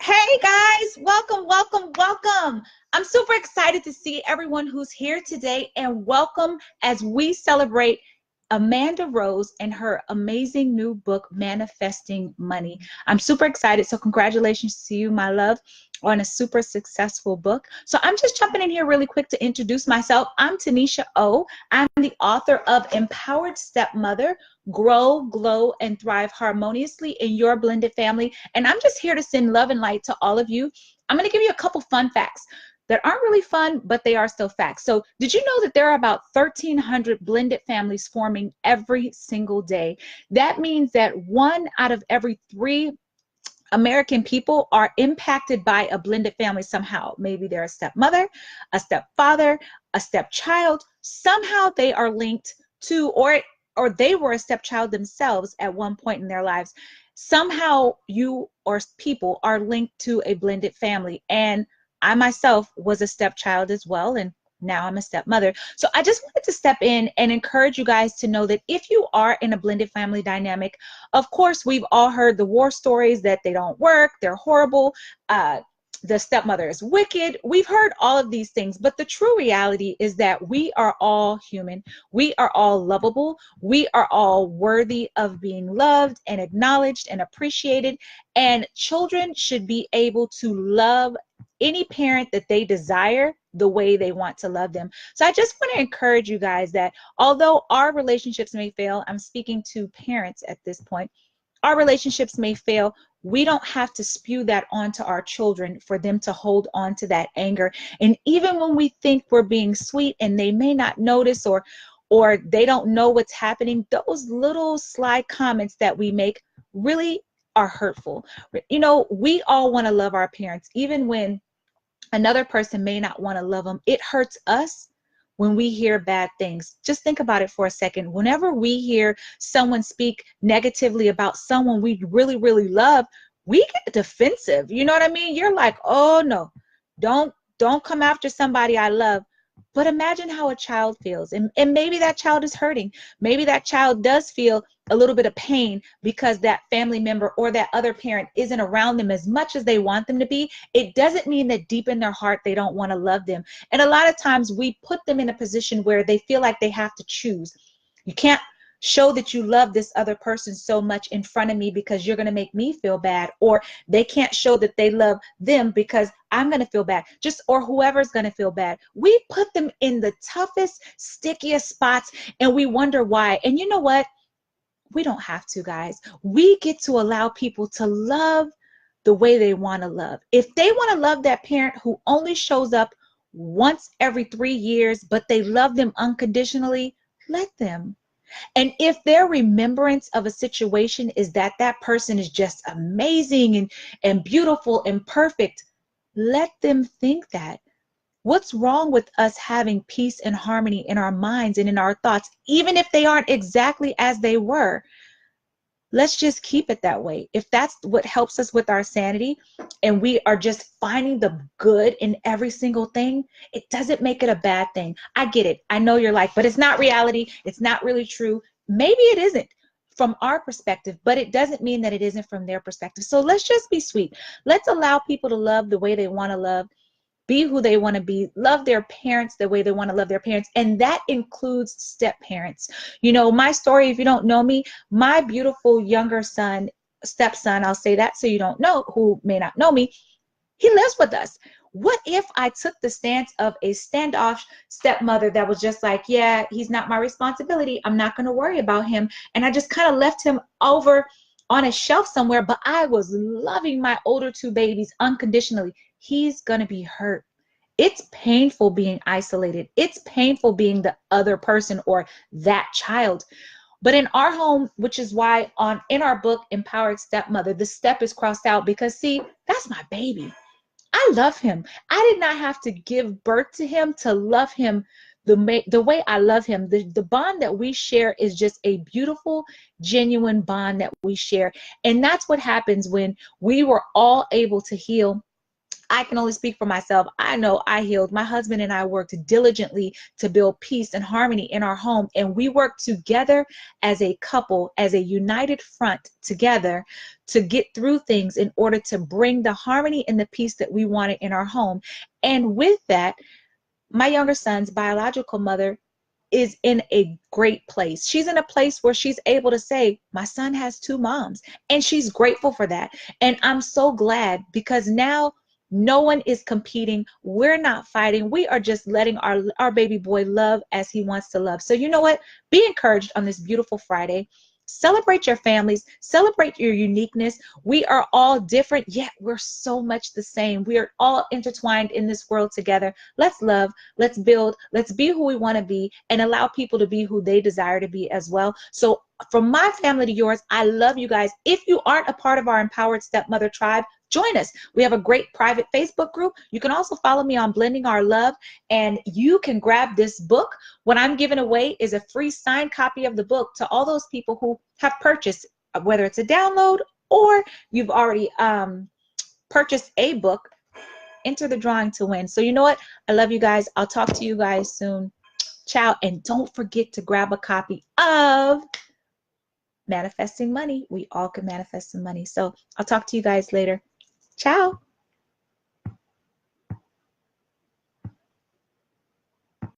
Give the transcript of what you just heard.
Hey guys, welcome, welcome, welcome. I'm super excited to see everyone who's here today and welcome as we celebrate Amanda Rose and her amazing new book, Manifesting Money. I'm super excited. So congratulations to you, my love, on a super successful book. So I'm just jumping in here really quick to introduce myself. I'm Tanisha O. I'm the author of Empowered Stepmother, Grow, Glow, and Thrive Harmoniously in Your Blended Family. And I'm just here to send love and light to all of you. I'm going to give you a couple fun facts that aren't really fun, but they are still facts. So did you know that there are about 1,300 blended families forming every single day? That means that 1 out of every 3 American people are impacted by a blended family somehow. Maybe they're a stepmother, a stepfather, a stepchild. Somehow they are linked to, or they were a stepchild themselves at one point in their lives. Somehow you or people are linked to a blended family. And I myself was a stepchild as well, and now I'm a stepmother. So I just wanted to step in and encourage you guys to know that if you are in a blended family dynamic, of course, we've all heard the war stories that they don't work, they're horrible, the stepmother is wicked. We've heard all of these things, but the true reality is that we are all human. We are all lovable. We are all worthy of being loved and acknowledged and appreciated. And children should be able to love any parent that they desire the way they want to love them. So I just want to encourage you guys that although our relationships may fail, I'm speaking to parents at this point, our relationships may fail. We don't have to spew that onto our children for them to hold on to that anger. And even when we think we're being sweet and they may not notice or they don't know what's happening, those little sly comments that we make really are hurtful. You know, we all want to love our parents, even when another person may not want to love them. It hurts us when we hear bad things. Just think about it for a second. Whenever we hear someone speak negatively about someone we really, really love, we get defensive. You know what I mean? You're like, oh no, don't come after somebody I love. But imagine how a child feels. And maybe that child is hurting. Maybe that child does feel a little bit of pain because that family member or that other parent isn't around them as much as they want them to be. It doesn't mean that deep in their heart they don't want to love them. And a lot of times we put them in a position where they feel like they have to choose. You can't show that you love this other person so much in front of me because you're going to make me feel bad, or they can't show that they love them because I'm going to feel bad, just or whoever's going to feel bad. We put them in the toughest, stickiest spots and we wonder why. And you know what? We don't have to, guys. We get to allow people to love the way they want to love. If they want to love that parent who only shows up once every 3 years, but they love them unconditionally, let them. And if their remembrance of a situation is that that person is just amazing and beautiful and perfect, let them think that. What's wrong with us having peace and harmony in our minds and in our thoughts, even if they aren't exactly as they were? Let's just keep it that way. If that's what helps us with our sanity and we are just finding the good in every single thing, it doesn't make it a bad thing. I get it. I know you're like, but it's not reality. It's not really true. Maybe it isn't from our perspective, but it doesn't mean that it isn't from their perspective. So let's just be sweet. Let's allow people to love the way they want to love, be who they want to be, love their parents the way they want to love their parents. And that includes step parents. You know, my story, if you don't know me, my beautiful younger son, stepson, I'll say that so you don't know, who may not know me, he lives with us. What if I took the stance of a standoff stepmother that was just like, yeah, he's not my responsibility, I'm not going to worry about him, and I just kind of left him over on a shelf somewhere, but I was loving my older 2 babies unconditionally? He's going to be hurt. It's painful being isolated. It's painful being the other person or that child. But in our home, which is why in our book, Empowered Stepmother, the step is crossed out because, see, that's my baby. I love him. I did not have to give birth to him to love him the way I love him. The bond that we share is just a beautiful, genuine bond that we share. And that's what happens when we were all able to heal I can only speak for myself. I know I healed. My husband and I worked diligently to build peace and harmony in our home. And we worked together as a couple, as a united front together to get through things in order to bring the harmony and the peace that we wanted in our home. And with that, my younger son's biological mother is in a great place. She's in a place where she's able to say, my son has two moms, and she's grateful for that. And I'm so glad, because now no one is competing. We're not fighting. We are just letting our baby boy love as he wants to love. So you know what? Be encouraged on this beautiful Friday. Celebrate your families, celebrate your uniqueness. We are all different, yet we're so much the same. We are all intertwined in this world together. Let's love, let's build, let's be who we want to be, and allow people to be who they desire to be as well. So from my family to yours, I love you guys. If you aren't a part of our Empowered Stepmother tribe, join us. We have a great private Facebook group. You can also follow me on Blending Our Love, and you can grab this book. What I'm giving away is a free signed copy of the book to all those people who have purchased, whether it's a download or you've already purchased a book. Enter the drawing to win. So you know what? I love you guys. I'll talk to you guys soon. Ciao. And don't forget to grab a copy of Manifesting Money. We all can manifest some money. So I'll talk to you guys later. Ciao.